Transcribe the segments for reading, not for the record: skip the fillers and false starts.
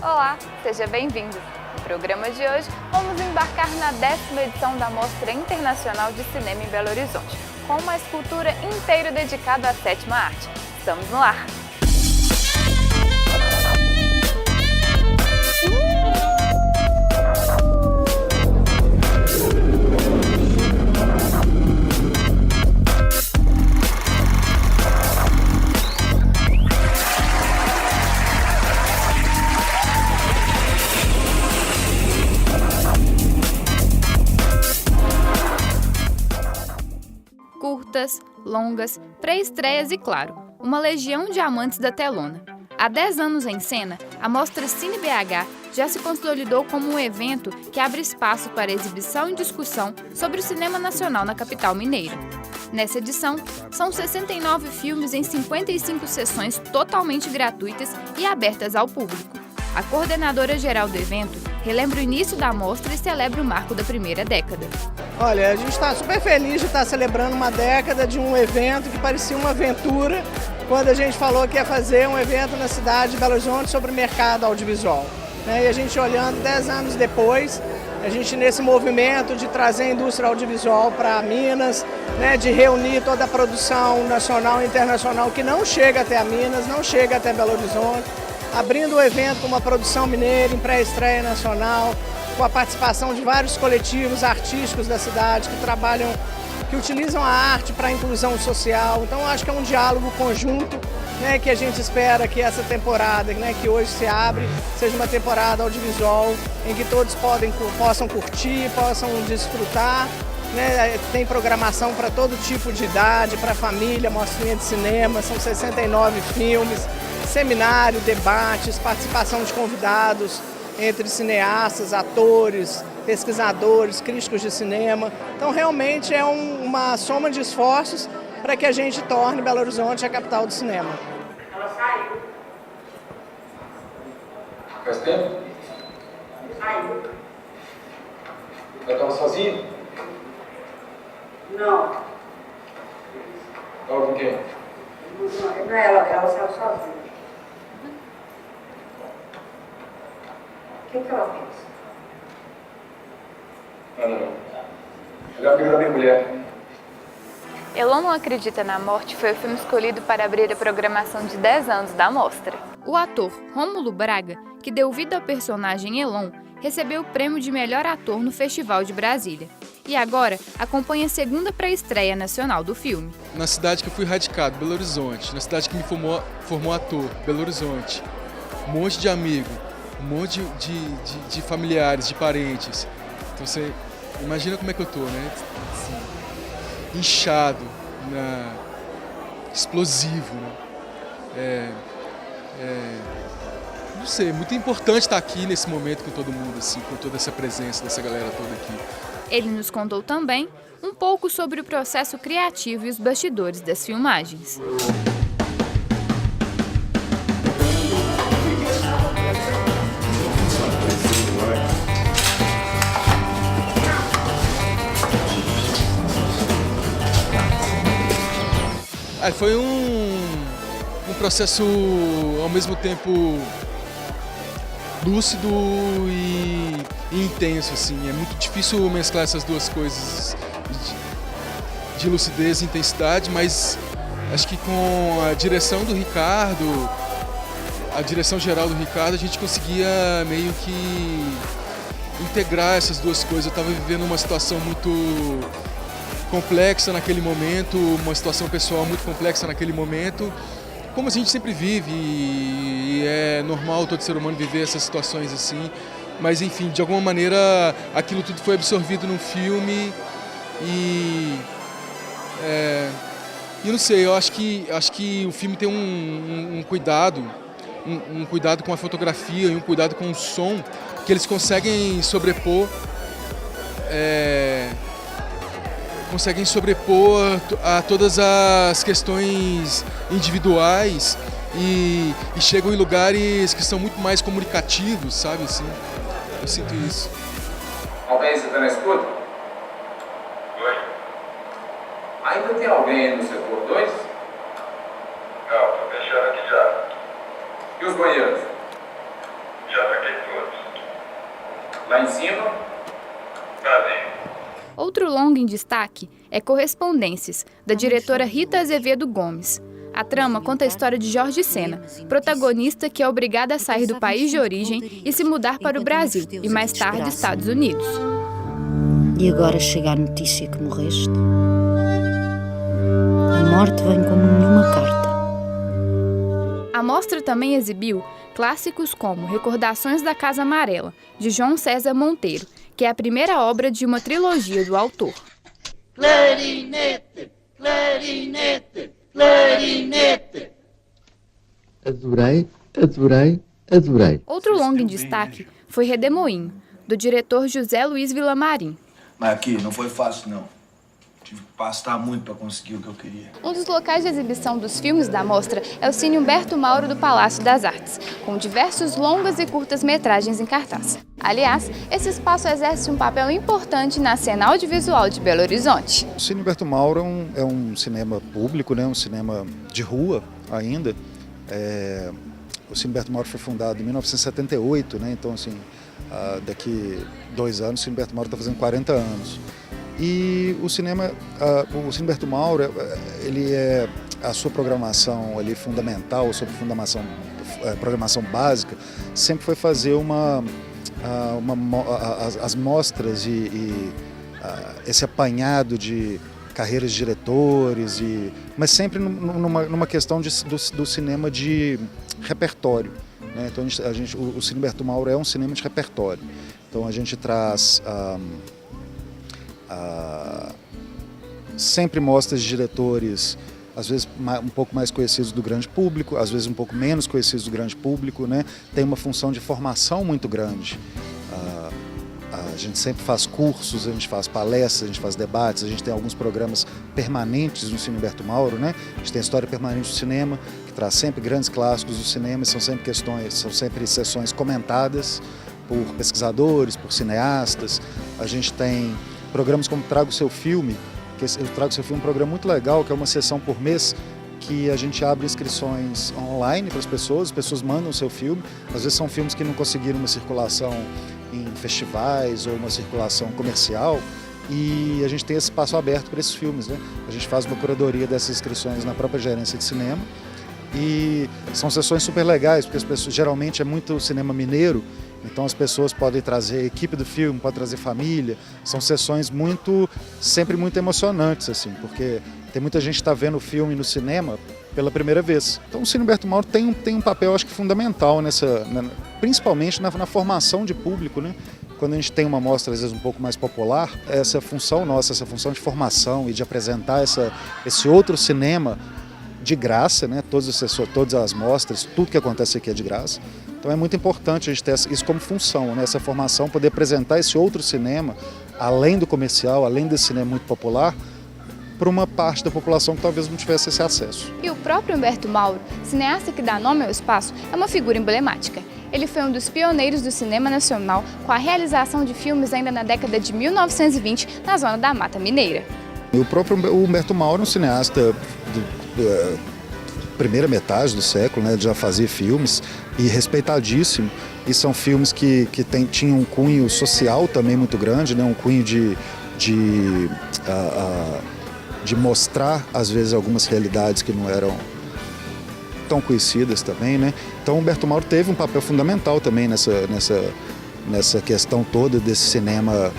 Olá, seja bem-vindo. No programa de hoje, vamos embarcar na 10ª edição da Mostra Internacional de Cinema em Belo Horizonte, com uma escultura inteira dedicada à 7ª arte. Estamos no ar! Curtas, longas, pré-estreias e, claro, uma legião de amantes da telona. Há 10 anos em cena, a Mostra Cine BH já se consolidou como um evento que abre espaço para exibição e discussão sobre o cinema nacional na capital mineira. Nessa edição, são 69 filmes em 55 sessões totalmente gratuitas e abertas ao público. A coordenadora geral do evento relembra o início da mostra e celebra o marco da primeira década. Olha, a gente está super feliz de estar celebrando uma década de um evento que parecia uma aventura quando a gente falou que ia fazer um evento na cidade de Belo Horizonte sobre o mercado audiovisual. E a gente olhando 10 anos depois, a gente nesse movimento de trazer a indústria audiovisual para Minas, de reunir toda a produção nacional e internacional que não chega até a Minas, não chega até Belo Horizonte, abrindo o evento com uma produção mineira em pré-estreia nacional, com a participação de vários coletivos artísticos da cidade que trabalham, que utilizam a arte para a inclusão social. Então acho que é um diálogo conjunto, que a gente espera que essa temporada, que hoje se abre, seja uma temporada audiovisual em que todos possam curtir, possam desfrutar. Tem programação para todo tipo de idade, para família, mostrinha de cinema, são 69 filmes, seminário, debates, participação de convidados, entre cineastas, atores, pesquisadores, críticos de cinema. Então realmente é uma soma de esforços para que a gente torne Belo Horizonte a capital do cinema. Ela saiu. Faz tempo? Saiu. Ela estava sozinha? Não. Estava com quem? Não é ela saiu sozinha. O que ela fez? Nada não. Ela é amiga da minha mulher. Elon Não Acredita na Morte foi o filme escolhido para abrir a programação de 10 anos da mostra. O ator Rômulo Braga, que deu vida ao personagem Elon, recebeu o prêmio de melhor ator no Festival de Brasília. E agora acompanha a segunda pré-estreia nacional do filme. Na cidade que eu fui radicado, Belo Horizonte. Na cidade que me formou ator, Belo Horizonte. Um monte de amigo, um monte de familiares, de parentes. Então você imagina como é que eu tô, né? Assim, inchado, explosivo, né? Não sei, muito importante estar aqui nesse momento com todo mundo, assim, com toda essa presença dessa galera toda aqui. Ele nos contou também um pouco sobre o processo criativo e os bastidores das filmagens. Foi um processo ao mesmo tempo lúcido e intenso, assim. É muito difícil mesclar essas duas coisas de lucidez e intensidade, mas acho que com a direção do Ricardo, a direção geral do Ricardo, a gente conseguia meio que integrar essas duas coisas. Eu estava vivendo uma situação muito complexa naquele momento, uma situação pessoal muito complexa naquele momento, como a gente sempre vive, e é normal todo ser humano viver essas situações assim, mas enfim, de alguma maneira aquilo tudo foi absorvido num filme e eu não sei, eu acho que o filme tem um cuidado com a fotografia e um cuidado com o som que eles conseguem sobrepor a todas as questões individuais e chegam em lugares que são muito mais comunicativos, sabe? Assim, eu sinto isso. Alguém, você está na escuta? Oi? Ainda tem alguém aí no setor 2? Não, tô fechando aqui já. E os banheiros? Já Já ataquei todos. Lá em cima, Brasil. Outro longa em destaque é Correspondências, da diretora Rita Azevedo Gomes. A trama conta a história de Jorge Sena, protagonista que é obrigado a sair do país de origem e se mudar para o Brasil e mais tarde Estados Unidos. E agora chega a notícia que morreste? A morte vem como nenhuma carta. A mostra também exibiu clássicos como Recordações da Casa Amarela, de João César Monteiro, que é a primeira obra de uma trilogia do autor. Clarinete, clarinete, clarinete. Adorei, adorei, adorei. Outro longa em destaque foi Redemoinho, do diretor José Luiz Vilamarim. Mas aqui, não foi fácil, não. Tive que pastar muito para conseguir o que eu queria. Um dos locais de exibição dos filmes da mostra é o Cine Humberto Mauro do Palácio das Artes, com diversos longas e curtas-metragens em cartaz. Aliás, esse espaço exerce um papel importante na cena audiovisual de Belo Horizonte. O Cine Humberto Mauro é um cinema público, né? Um cinema de rua ainda. O Cine Humberto Mauro foi fundado em 1978, né? Então, assim, daqui 2 anos, o Cine Humberto Mauro está fazendo 40 anos. E o Cine Humberto Mauro, ele é a sua programação ali fundamental, a sua programação básica, sempre foi fazer as mostras e esse apanhado de carreiras de diretores, mas sempre numa questão do cinema de repertório, né? Então o Cine Humberto Mauro é um cinema de repertório. Então a gente traz sempre mostras de diretores, às vezes um pouco mais conhecidos do grande público, às vezes um pouco menos conhecidos do grande público, né? Tem uma função de formação muito grande. A gente sempre faz cursos, a gente faz palestras, a gente faz debates, a gente tem alguns programas permanentes no Cine Humberto Mauro, né? A gente tem a História Permanente do Cinema, que traz sempre grandes clássicos do cinema, são sempre sessões comentadas por pesquisadores, por cineastas. A gente tem programas como Traga o Seu Filme, que eu Trago o Seu Filme é um programa muito legal, que é uma sessão por mês que a gente abre inscrições online para as pessoas mandam o seu filme. Às vezes são filmes que não conseguiram uma circulação em festivais ou uma circulação comercial, e a gente tem esse espaço aberto para esses filmes, né? A gente faz uma curadoria dessas inscrições na própria gerência de cinema, e são sessões super legais, porque as pessoas, geralmente é muito cinema mineiro, então as pessoas podem trazer a equipe do filme, podem trazer família. São sessões sempre muito emocionantes, assim, porque tem muita gente que está vendo o filme no cinema pela primeira vez. Então o Cine Humberto Mauro tem um papel, acho que fundamental principalmente na formação de público, né? Quando a gente tem uma mostra, às vezes, um pouco mais popular, essa função nossa, essa função de formação e de apresentar esse outro cinema de graça, né? Todas as mostras, tudo que acontece aqui é de graça. Então é muito importante a gente ter isso como função, né? Essa formação, poder apresentar esse outro cinema, além do comercial, além desse cinema muito popular, para uma parte da população que talvez não tivesse esse acesso. E o próprio Humberto Mauro, cineasta que dá nome ao espaço, é uma figura emblemática. Ele foi um dos pioneiros do cinema nacional, com a realização de filmes ainda na década de 1920, na zona da Mata Mineira. E o próprio Humberto Mauro é um cineasta primeira metade do século, né? Já fazia filmes, e respeitadíssimo. E são filmes que tinham um cunho social também muito grande, né? Um cunho de mostrar, às vezes, algumas realidades que não eram tão conhecidas também, né? Então, o Humberto Mauro teve um papel fundamental também nessa questão toda desse cinema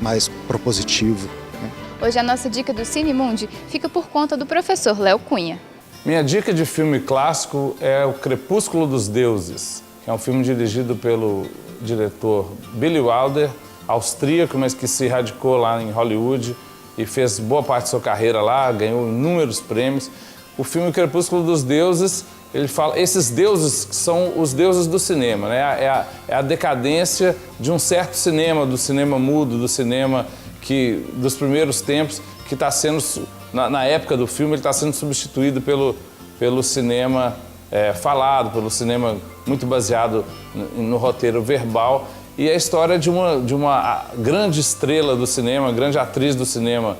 mais propositivo, né? Hoje a nossa dica do Cine Mundi fica por conta do professor Léo Cunha. Minha dica de filme clássico é O Crepúsculo dos Deuses, que é um filme dirigido pelo diretor Billy Wilder, austríaco, mas que se radicou lá em Hollywood e fez boa parte da sua carreira lá, ganhou inúmeros prêmios. O filme Crepúsculo dos Deuses, ele fala, esses deuses são os deuses do cinema, né? É a decadência de um certo cinema, do cinema mudo, do cinema dos primeiros tempos, que está sendo, na época do filme, ele está sendo substituído pelo cinema falado, pelo cinema muito baseado no roteiro verbal. E é a história de uma grande estrela do cinema, grande atriz do cinema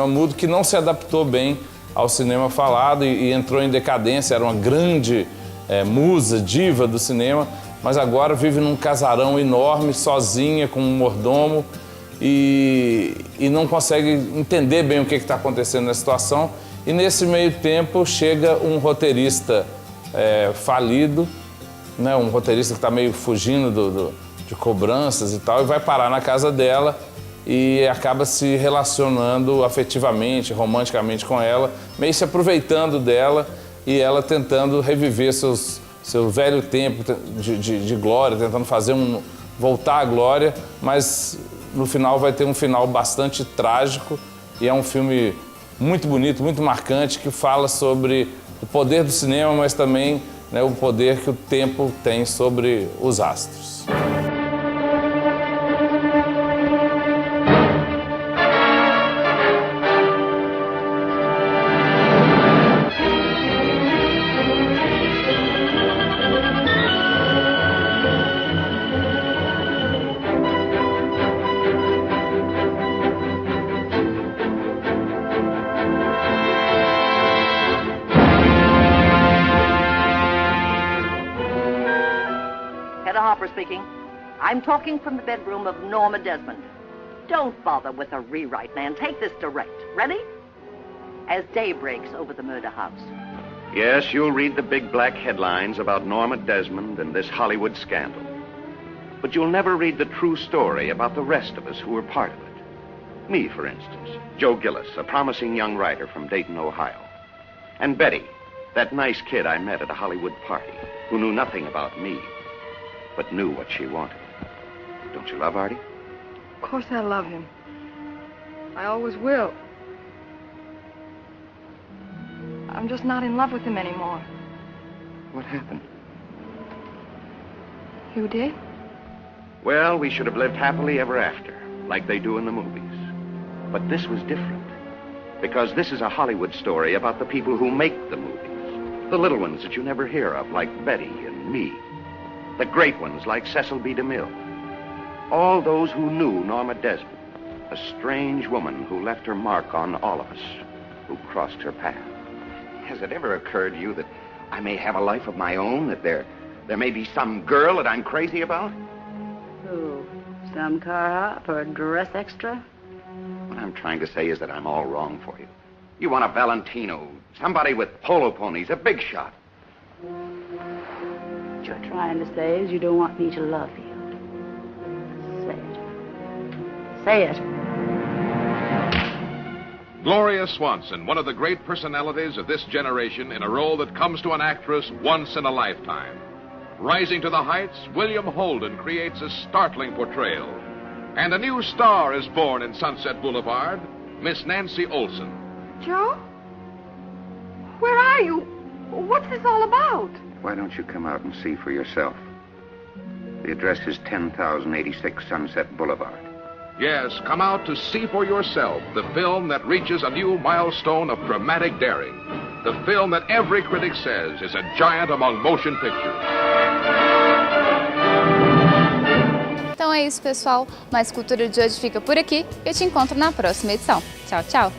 mudo, que não se adaptou bem ao cinema falado e entrou em decadência. Era uma grande musa, diva do cinema, mas agora vive num casarão enorme, sozinha, com um mordomo, e não consegue entender bem o que está acontecendo na situação. E nesse meio tempo chega um roteirista falido, né, um roteirista que está meio fugindo de cobranças e tal, e vai parar na casa dela e acaba se relacionando afetivamente, romanticamente com ela, meio se aproveitando dela e ela tentando reviver seu velho tempo de glória, tentando voltar à glória, mas no final vai ter um final bastante trágico e é um filme muito bonito, muito marcante, que fala sobre o poder do cinema, mas também, né, o poder que o tempo tem sobre os astros. Harper speaking. I'm talking from the bedroom of Norma Desmond. Don't bother with a rewrite, man. Take this direct. Ready? As day breaks over the murder house. Yes, you'll read the big black headlines about Norma Desmond and this Hollywood scandal. But you'll never read the true story about the rest of us who were part of it. Me, for instance, Joe Gillis, a promising young writer from Dayton, Ohio. And Betty, that nice kid I met at a Hollywood party, who knew nothing about me, but knew what she wanted. Don't you love Artie? Of course I love him. I always will. I'm just not in love with him anymore. What happened? You did? Well, we should have lived happily ever after, like they do in the movies. But this was different, because this is a Hollywood story about the people who make the movies. The little ones that you never hear of, like Betty and me. The great ones, like Cecil B. DeMille. All those who knew Norma Desmond, a strange woman who left her mark on all of us, who crossed her path. Has it ever occurred to you that I may have a life of my own, that there may be some girl that I'm crazy about? Who? Some car hop or dress extra? What I'm trying to say is that I'm all wrong for you. You want a Valentino, somebody with polo ponies, a big shot. What you're trying to say is you don't want me to love you. Say it. Say it. Gloria Swanson, one of the great personalities of this generation, in a role that comes to an actress once in a lifetime. Rising to the heights, William Holden creates a startling portrayal. And a new star is born in Sunset Boulevard, Miss Nancy Olson. Joe? Where are you? What's this all about? Why don't you come out and see for yourself? The address is 10,086 Sunset Boulevard. Yes, come out to see for yourself the film that reaches a new milestone of dramatic daring. The film that every critic says is a giant among motion pictures. Então é isso, pessoal. Mais Cultura de hoje fica por aqui. Eu te encontro na próxima edição. Tchau, tchau.